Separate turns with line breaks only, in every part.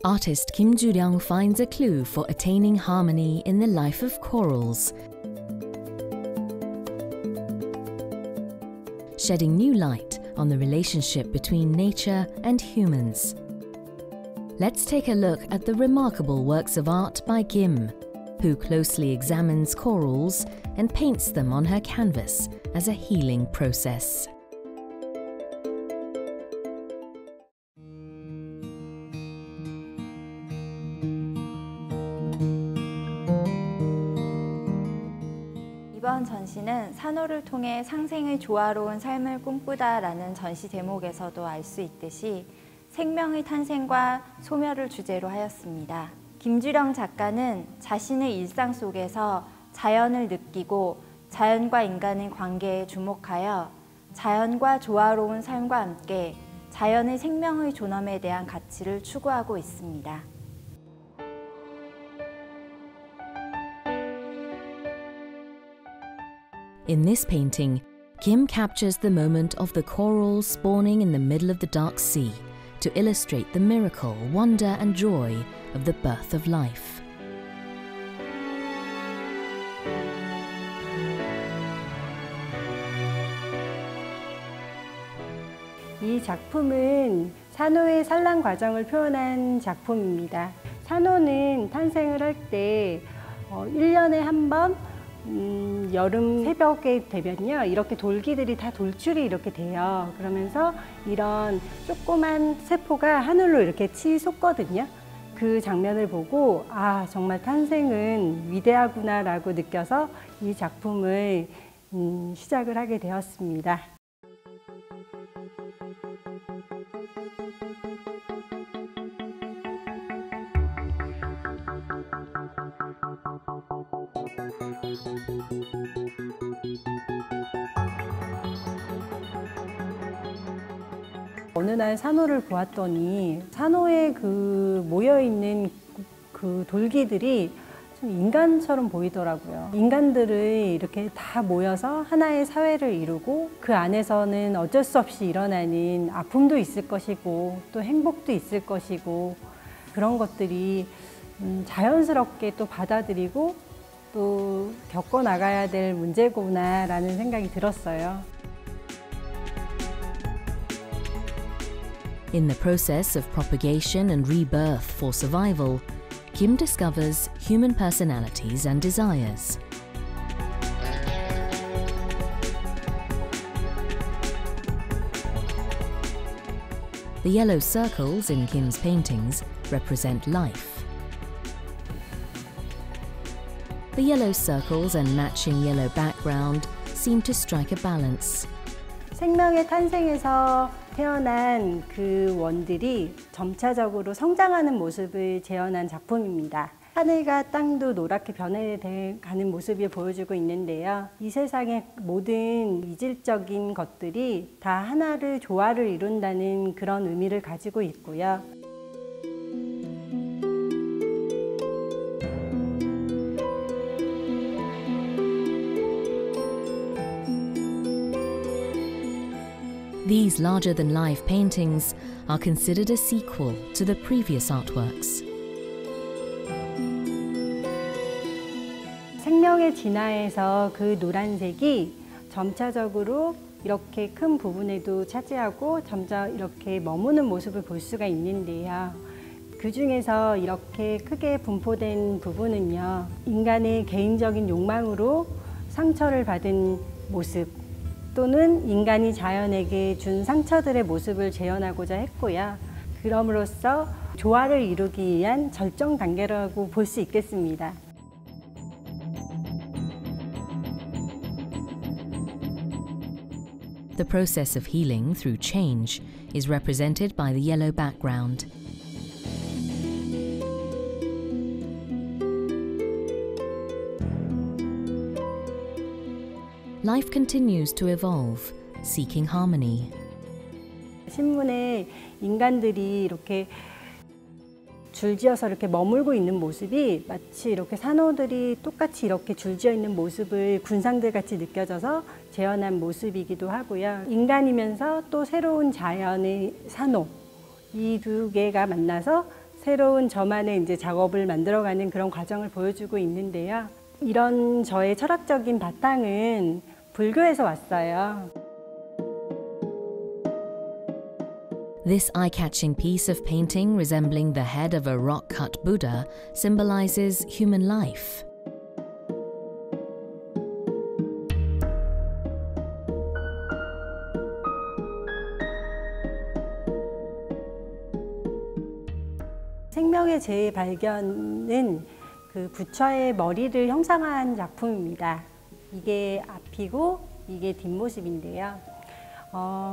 Artist Kim Joo-ryung finds a clue for attaining harmony in the life of corals, shedding new light on the relationship between nature and humans. Let's take a look at the remarkable works of art by Kim, who closely examines corals and paints them on her canvas as a healing process.
이번 전시는 산호를 통해 상생의 조화로운 삶을 꿈꾸다라는 전시 제목에서도 알 수 있듯이 생명의 탄생과 소멸을 주제로 하였습니다. 김주령 작가는 자신의 일상 속에서 자연을 느끼고 자연과 인간의 관계에 주목하여 자연과 조화로운 삶과 함께 자연의 생명의 존엄에 대한 가치를 추구하고 있습니다.
In this painting, Kim captures the moment of the coral spawning in the middle of the dark sea to illustrate the miracle, wonder and joy of the birth of life.
이 작품은 산호의 산란 과정을 표현한 작품입니다. 산호는 탄생을 할 때 1년에 한 번 여름 새벽에 되면요, 이렇게 돌기들이 다 돌출이 이렇게 돼요. 그러면서 이런 조그만 세포가 하늘로 이렇게 치솟거든요. 그 장면을 보고 아, 정말 탄생은 위대하구나 라고 느껴서 이 작품을 시작을 하게 되었습니다. 어느 날 산호를 보았더니 산호에 그 모여있는 그 돌기들이 좀 인간처럼 보이더라고요. 인간들을 이렇게 다 모여서 하나의 사회를 이루고 그 안에서는 어쩔 수 없이 일어나는 아픔도 있을 것이고 또 행복도 있을 것이고 그런 것들이 자연스럽게 또 받아들이고 또 겪어나가야 될 문제구나 라는 생각이 들었어요.
In the process of propagation and rebirth for survival, Kim discovers human personalities and desires. The yellow circles in Kim's paintings represent life. The yellow circles and matching yellow background seem to strike a balance.
생명의 탄생에서 태어난 그 원들이 점차적으로 성장하는 모습을 재현한 작품입니다. 하늘과 땅도 노랗게 변해가는 모습을 보여주고 있는데요. 이 세상의 모든 이질적인 것들이 다 하나를 조화를 이룬다는 그런 의미를 가지고 있고요.
These larger-than-life paintings are considered a sequel to the previous artworks.
생명의 진화에서 그 노란색이 점차적으로 이렇게 큰 부분에도 차지하고 점점 이렇게 머무는 모습을 볼 수가 있는데요. 그 중에서 이렇게 크게 분포된 부분은요, 인간의 개인적인 욕망으로 상처를 받은 모습 또는 인간이 자연에게 준 상처들의 모습을 재현하고자 했고요. 그럼으로써 조화를 이루기 위한 절정 단계라고 볼 수 있겠습니다.
The process of healing through change is represented by the yellow background. Life continues to evolve, seeking harmony.
신문에 인간들이 이렇게 줄지어서 이렇게 머물고 있는 모습이 마치 이렇게 산호들이 똑같이 이렇게 줄지어 있는 모습을 군상들 같이 느껴져서 재현한 모습이기도 하고요. 인간이면서 또 새로운 자연의 산호, 이 두 개가 만나서 새로운 저만의 이제 작업을 만들어가는 그런 과정을 보여주고 있는데요. 이런 저의 철학적인 바탕은 불교에서 왔어요.
This eye-catching piece of painting resembling the head of a rock-cut Buddha symbolizes human life.
생명의 재발견은 그 부처의 머리를 형상화한 작품입니다. 이게 앞이고 이게 뒷모습인데요.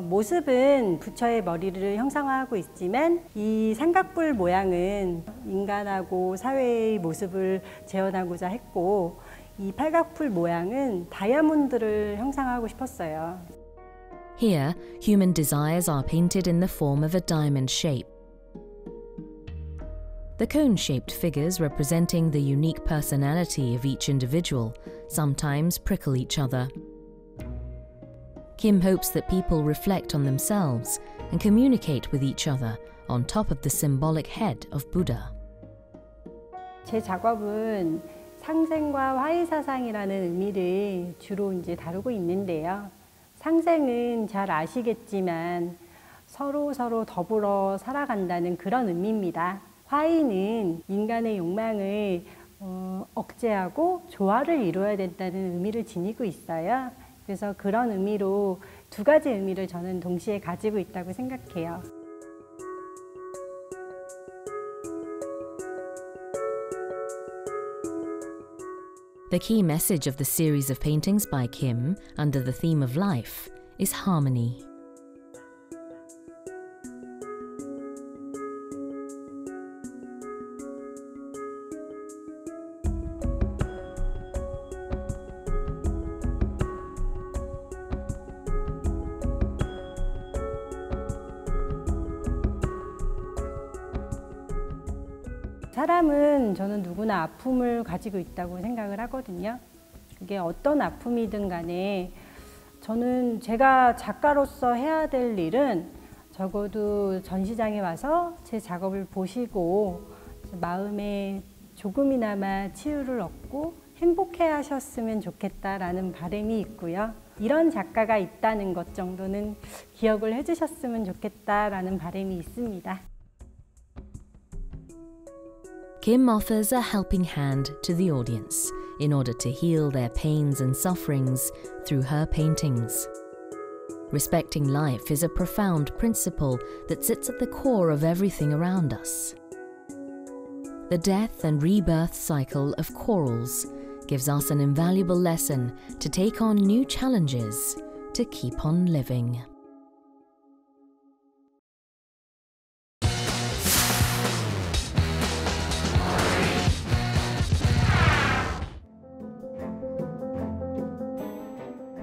모습은 부처의 머리를 형상화하고 있지만 이 삼각뿔 모양은 인간하고 사회의 모습을 재현하고자 했고, 이 팔각뿔 모양은 다이아몬드를 형상화하고 싶었어요.
Here, human desires are painted in the form of a diamond shape. The cone-shaped figures representing the unique personality of each individual sometimes prickle each other. Kim hopes that people reflect on themselves and communicate with each other on top of the symbolic head of Buddha.
제 작업은 상생과 화해사상이라는 의미를 주로 이제 다루고 있는데요. 상생은 잘 아시겠지만 서로 더불어 살아간다는 그런 의미입니다. 화해는 인간의 욕망을 억제하고 조화를 이루어야 된다는 의미를 지니고 있어요. 그래서 그런 의미로 두 가지 의미를 저는 동시에 가지고 있다고 생각해요.
The key message of the series of paintings by Kim, under the theme of life, is harmony.
사람은 저는 누구나 아픔을 가지고 있다고 생각을 하거든요. 그게 어떤 아픔이든 간에 저는 제가 작가로서 해야 될 일은 적어도 전시장에 와서 제 작업을 보시고 마음에 조금이나마 치유를 얻고 행복해 하셨으면 좋겠다라는 바람이 있고요. 이런 작가가 있다는 것 정도는 기억을 해주셨으면 좋겠다라는 바람이 있습니다.
Kim offers a helping hand to the audience in order to heal their pains and sufferings through her paintings. Respecting life is a profound principle that sits at the core of everything around us. The death and rebirth cycle of corals gives us an invaluable lesson to take on new challenges to keep on living.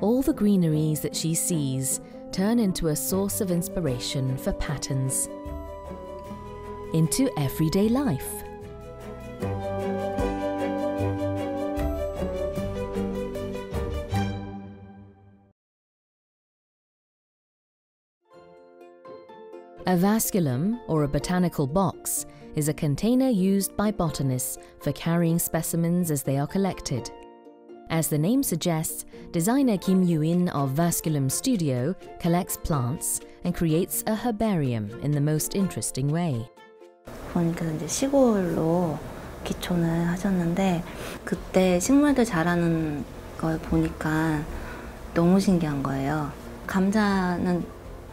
All the greeneries that she sees turn into a source of inspiration for patterns into everyday life. A vasculum, or a botanical box, is a container used by botanists for carrying specimens as they are collected. As the name suggests, designer Kim Yoo-in of Vasculum Studio collects plants and creates a herbarium in the most interesting way.
부모님께서 이제 시골로 기촌을 하셨는데 그때 식물들 자라는 걸 보니까 너무 신기한 거예요. 감자는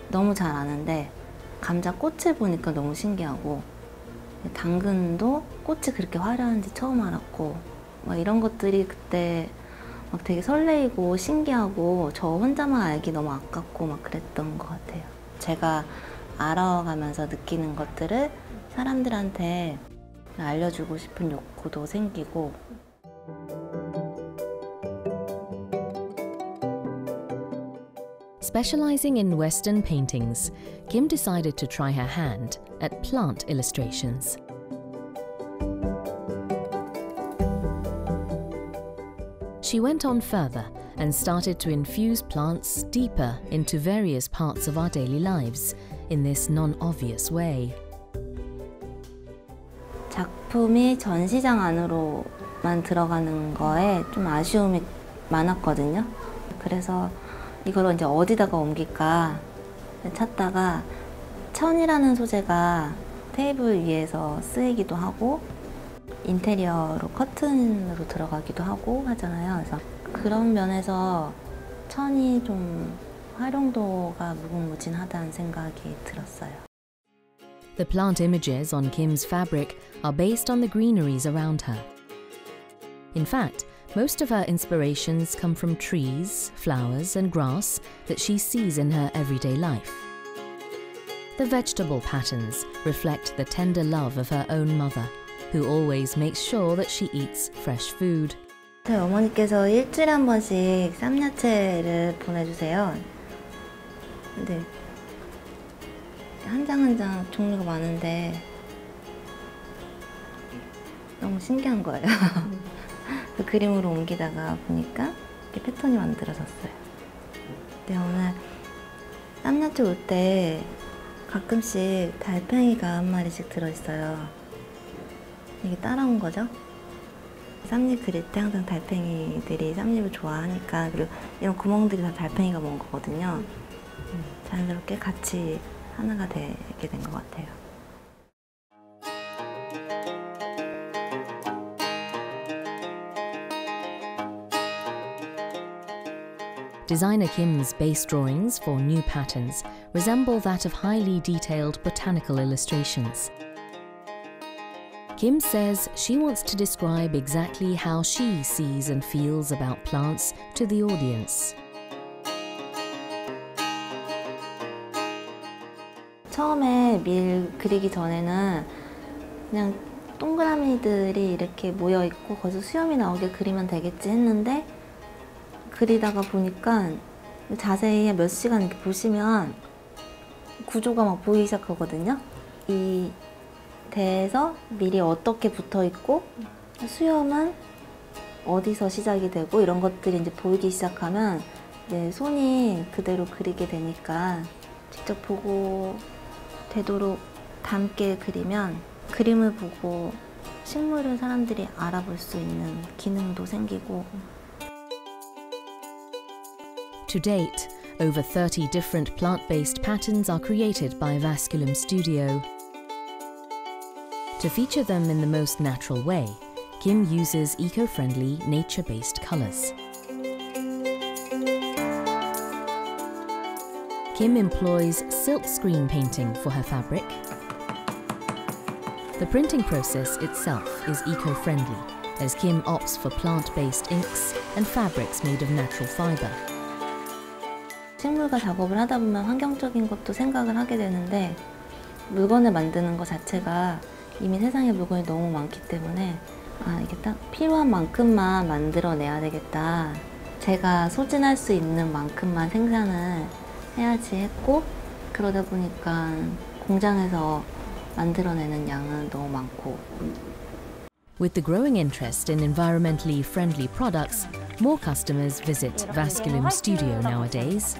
너무 잘 아는데 감자 꽃을 보니까 너무 신기하고 당근도 꽃이 그렇게 화려한지 처음 알았고 막 이런 것들이 그때 막 되게 설레이고 신기하고 저 혼자만 알기 너무 아깝고 막 그랬던 것 같아요. 제가 알아가면서 느끼는 것들을 사람들한테 알려주고 싶은 욕구도 생기고.
Specializing in Western paintings, Kim decided to try her hand at plant illustrations. She went on further and started to infuse plants deeper into various parts of our daily lives in this non-obvious way.
작품이 전시장 안으로만 들어가는 거에 좀 아쉬움이 많았거든요. 그래서 이걸 이제 어디다가 옮길까 찾다가 천이라는 소재가 테이블 위에서 쓰이기도 하고 인테리어로 커튼으로 들어가기도 하고 하잖아요. 그래서 그런 면에서 천이 좀 활용도가 무궁무진하다는 생각이 들었어요.
The plant images on Kim's fabric are based on the greeneries around her. In fact, most of her inspirations come from trees, flowers and grass that she sees in her everyday life. The vegetable patterns reflect the tender love of her own mother, who always makes sure that she eats fresh food.
저희 어머니께서 일주일에 한 번씩 쌈야채를 보내주세요. 근데 한 장 한 장 종류가 많은데 너무 신기한 거예요. 그 그림으로 옮기다가 보니까 이렇게 패턴이 만들어졌어요. 근데 오늘 쌈야채 올 때 가끔씩 달팽이가 한 마리씩 들어있어요. 이게 따라온 거죠. 쌈잎 그릴 때 항상 달팽이들이 쌈잎을 좋아하니까, 그리고 이런 구멍들이 다 달팽이가 먹은 거거든요. 자연스럽게 같이 하나가 되게 된 것 같아요.
Designer Kim's base drawings for new patterns resemble that of highly detailed botanical illustrations. Kim says she wants to describe exactly how she sees and feels about plants to the audience.
처음에 밀 그리기 전에는 그냥 동그라미들이 이렇게 모여 있고 거기서 수염이 나오게 그리면 되겠지 했는데, 그리다가 보니까 자세히 몇 시간 이렇게 보시면 구조가 막 보이기 시작하거든요. 이 대에서 밀이 어떻게 붙어 있고 수염은 어디서 시작이 되고 이런 것들이 이제 보이기 시작하면 이제 손이 그대로 그리게 되니까 직접 보고 되도록 담게 그리면 그림을 보고 식물을 사람들이 알아볼 수 있는 기능도 생기고.
To date, over 30 different plant-based patterns are created by Vasculum Studio. To feature them in the most natural way, Kim uses eco-friendly, nature-based colours. Kim employs silk screen painting for her fabric. The printing process itself is eco-friendly, as Kim opts for plant-based inks and fabrics made of natural fibre.
식물과 작업을 하다 보면 환경적인 것도 생각을 하게 되는데, 물건을 만드는 것 자체가 이미 세상에 물건이 너무 많기 때문에 이게 딱 필요한 만큼만 만들어내야 되겠다. 제가 소진할 수 있는 만큼만 생산을 해야지 했고, 그러다 보니까 공장에서 만들어내는 양은 너무 많고.
With the growing interest in environmentally friendly products, more customers visit Vasculum Studio nowadays.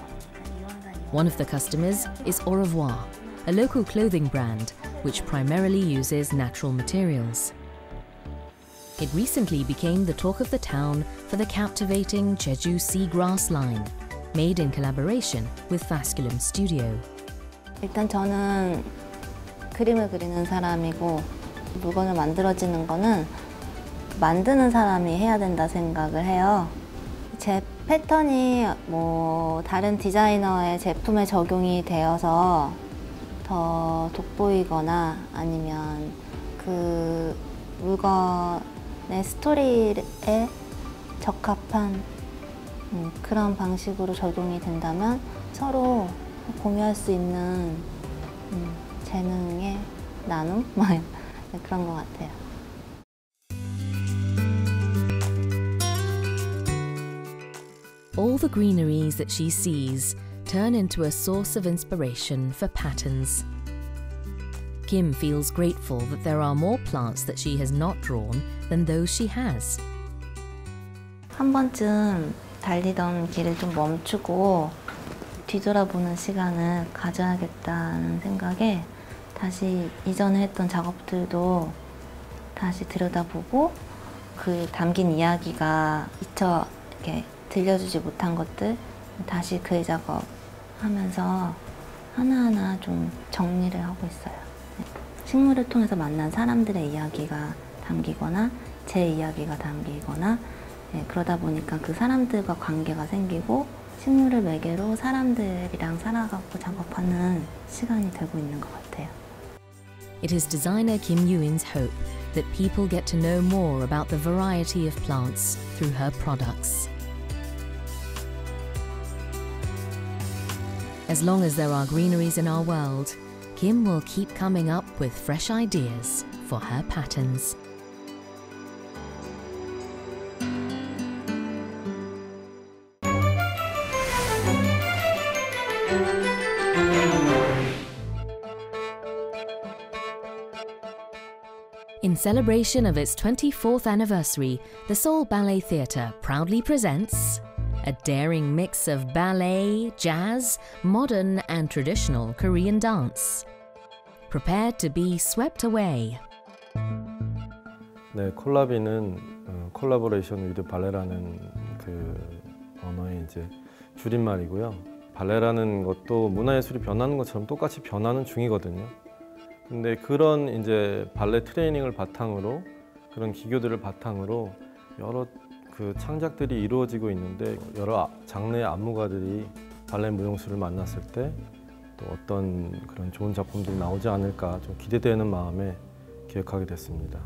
One of the customers is Au Revoir, a local clothing brand which primarily uses natural materials. It recently became the talk of the town for the captivating Jeju Seagrass line, made in collaboration with Vasculum Studio.
일단 저는 그림을 그리는 사람이고, 물건을 만들어지는 거는 만드는 사람이 해야 된다 생각을 해요. 제 패턴이 다른 디자이너의 제품에 적용이 되어서 더 돋보이거나 아니면 그 물건의 스토리에 적합한 그런 방식으로 적용이 된다면 서로 공유할 수 있는 재능의 나눔? 그런 것 같아요.
All the greeneries that she sees turn into a source of inspiration for patterns. Kim feels grateful that there are more plants that she has not drawn than those she has.
한 번쯤 달리던 길을 좀 멈추고 뒤돌아보는 시간을 가져야겠다는 생각에 다시 이전에 했던 작업들도 다시 들여다보고 그 담긴 이야기가 미처 이렇게 들려주지 못한 것들 다시 글 작업하면서 하나하나 좀 정리를 하고 있어요. 식물을 통해서 만난 사람들의 이야기가 담기거나 제 이야기가 담기거나 그러다 보니까 그 사람들과 관계가 생기고 식물을 매개로 사람들이랑 살아가고 작업하는 시간이 되고 있는 것 같아요.
It is designer Kim Yoo-in's hope that people get to know more about the variety of plants through her products. As long as there are greeneries in our world, Kim will keep coming up with fresh ideas for her patterns. In celebration of its 24th anniversary, the Seoul Ballet Theatre proudly presents a daring mix of ballet, jazz, modern and traditional Korean dance. Prepared to be swept away.
네, 콜라비는 콜라보레이션 위드 발레라는 그 언어의 이제 줄임말이고요. 발레라는 것도 문화예술이 변하는 것처럼 똑같이 변하는 중이거든요. 근데 그런 이제 발레 트레이닝을 바탕으로 그런 기교들을 바탕으로 여러 그 창작들이 이루어지고 있는데 여러 장르의 안무가들이 발레 무용수를 만났을 때 또 어떤 그런 좋은 작품들이 나오지 않을까 좀 기대되는 마음에 기획하게 됐습니다.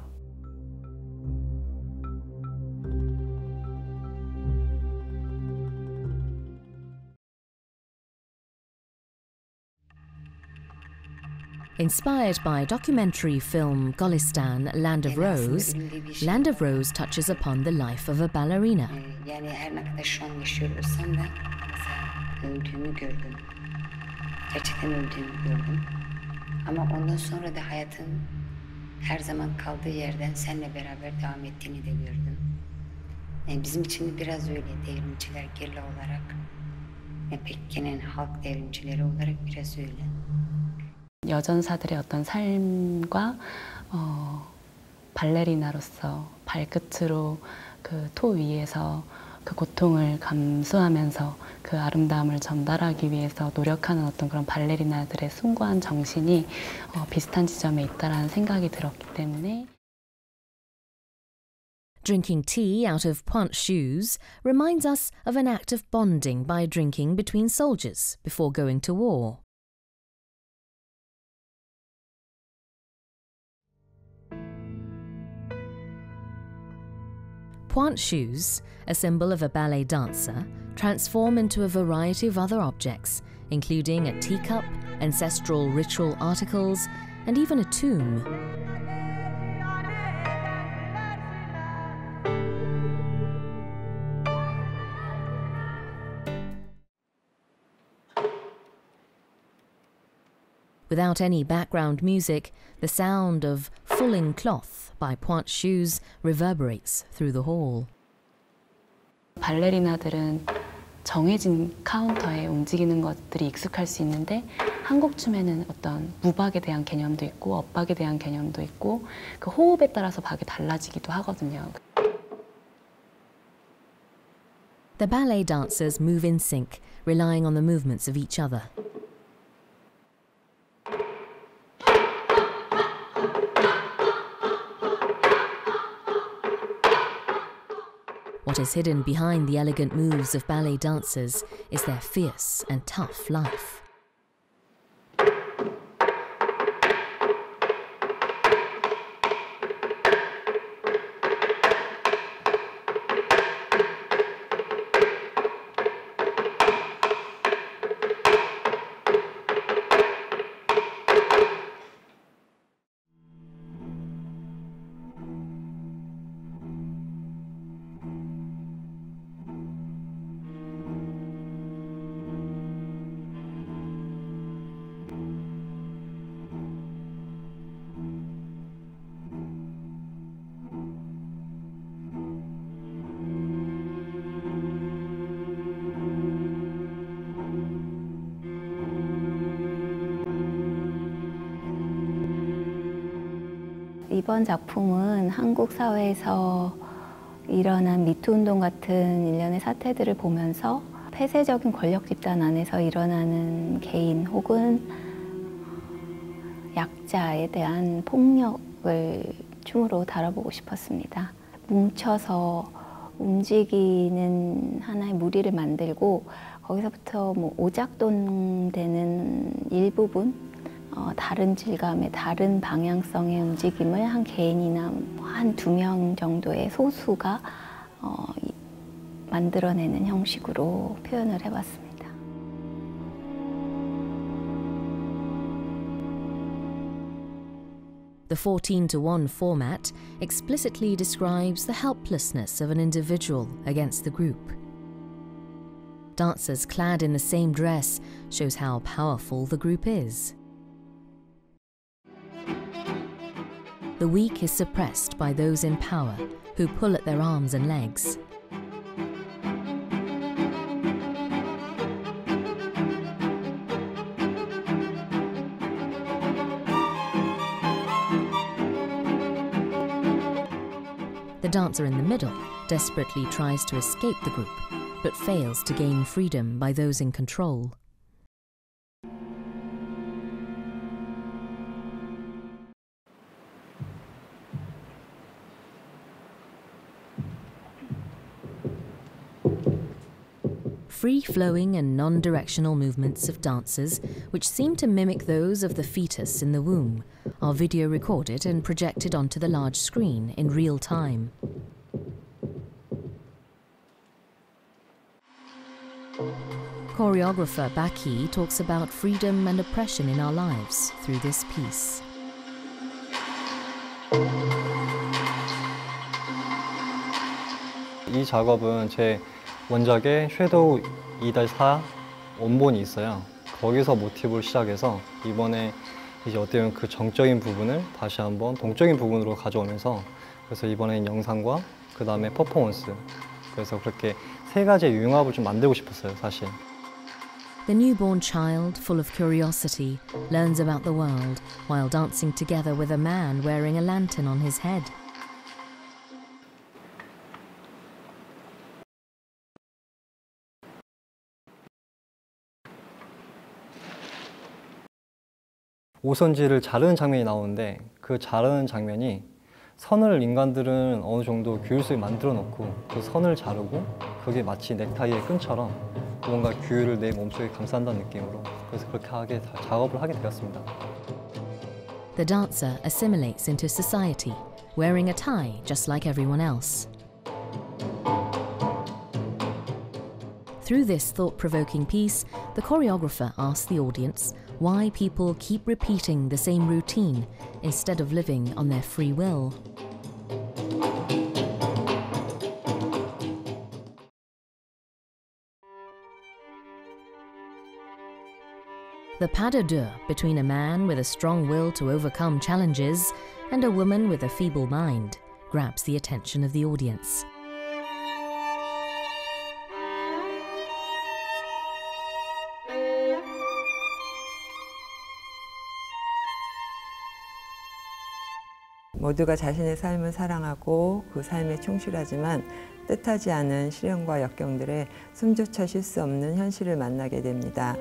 Inspired by documentary film Golistan, Land of Rose touches upon the life of a ballerina.
Yani her ne kadar şu an yaşıyor olsam da mesela öldüğümü gördüm. Gerçekten öldüğümü gördüm. Ama ondan sonra da hayatın her zaman kaldığı yerden seninle beraber devam ettiğini de gördüm. Yani bizim için biraz öyle devrimciler gerilla olarak, pek genel halk devrimcileri olarak biraz öyle.
여전사들의 어떤 삶과 발레리나로서 발끝으로 그 토 위에서 그 고통을 감수하면서 그 아름다움을 전달하기 위해서 노력하는 어떤 그런 발레리나들의 숭고한 정신이 비슷한 지점에 있다라는 생각이 들었기 때문에
Drinking tea out of pointe shoes reminds us of an act of bonding by drinking between soldiers before going to war. Pointe shoes, a symbol of a ballet dancer, transform into a variety of other objects, including a teacup, ancestral ritual articles, and even a tomb. Without any background music, the sound of fulling cloth by pointe shoes reverberates through the hall.
발레리나들은 정해진 카운터에 움직이는 것들이 익숙할 수 있는데 한국 춤에는 어떤 무박에 대한 개념도 있고 엇박에 대한 개념도 있고 그 호흡에 따라서 박이 달라지기도 하거든요.
The ballet dancers move in sync, relying on the movements of each other. What is hidden behind the elegant moves of ballet dancers is their fierce and tough life.
이번 작품은 한국 사회에서 일어난 미투 운동 같은 일련의 사태들을 보면서 폐쇄적인 권력 집단 안에서 일어나는 개인 혹은 약자에 대한 폭력을 춤으로 다뤄보고 싶었습니다. 뭉쳐서 움직이는 하나의 무리를 만들고 거기서부터 뭐 오작동되는 일부분, 다른 질감의 다른 방향성의 움직임을 한 개인이나 한 2명 정도의 소수가 만들어내는 형식으로 표현을 해봤습니다.
The 14:1 format explicitly describes the helplessness of an individual against the group. Dancers clad in the same dress shows how powerful the group is. The weak is suppressed by those in power who pull at their arms and legs. The dancer in the middle desperately tries to escape the group, but fails to gain freedom by those in control. Free-flowing and non-directional movements of dancers, which seem to mimic those of the fetus in the womb, are video recorded and projected onto the large screen in real time. Choreographer Baki talks about freedom and oppression in our lives through this piece.
이 작업은 제 원작의 섀도우 2-4 원본이 있어요. 거기서 모티브를 시작해서 이번에 이제 어떻게 보면 그 정적인 부분을 다시 한번 동적인 부분으로 가져오면서 그래서 이번엔 영상과 그 다음에 퍼포먼스, 그래서 그렇게 세 가지의 융합을 좀 만들고 싶었어요, 사실.
The newborn child, full of curiosity, learns about the world while dancing together with a man wearing a lantern on his head.
오선지를 자르는 장면이 나오는데 그 자르는 장면이 선을 인간들은 어느 정도 규율 속에 만들어 놓고 그 선을 자르고 그게 마치 넥타이의 끈처럼 뭔가 규율을 내 몸속에 감싼다는 느낌으로, 그래서 그렇게 작업을 하게 되었습니다.
The dancer assimilates into society, wearing a tie just like everyone else. Through this thought-provoking piece, the choreographer asks the audience why people keep repeating the same routine instead of living on their free will. The pas de deux between a man with a strong will to overcome challenges and a woman with a feeble mind grabs the attention of the audience.
모두가 자신의 삶을 사랑하고 그 삶에 충실하지만 뜻하지 않은 시련과 역경들에 숨조차 쉴 수 없는 현실을 만나게 됩니다.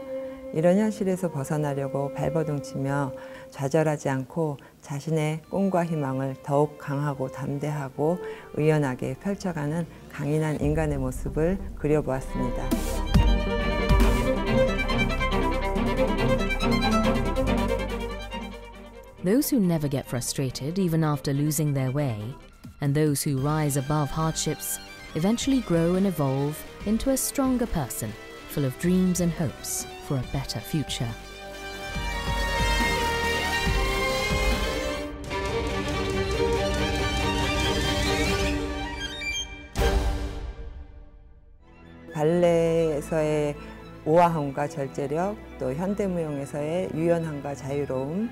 이런 현실에서 벗어나려고 발버둥치며 좌절하지 않고 자신의 꿈과 희망을 더욱 강하고 담대하고 의연하게 펼쳐가는 강인한 인간의 모습을 그려보았습니다.
Those who never get frustrated even after losing their way, and those who rise above hardships, eventually grow and evolve into a stronger person, full of dreams and hopes for a better future.
발레에서의 우아함과 절제력, 또 현대무용에서의 유연함과 자유로움,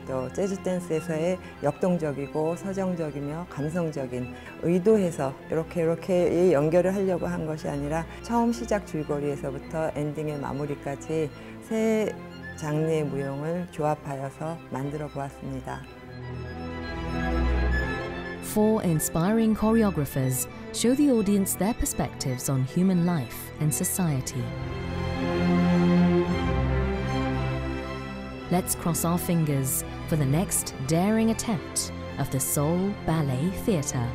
또 재즈 댄스에서의 역동적이고 서정적이며 감성적인, 의도해서 이렇게 연결을 하려고 한 것이 아니라 처음 시작 줄거리에서부터 엔딩의 마무리까지 세 장르의 무용을 조합하여서 만들어 보았습니다.
4 inspiring choreographers show the audience their perspectives on human life and society. Let's cross our fingers for the next daring attempt of the Seoul Ballet Theatre.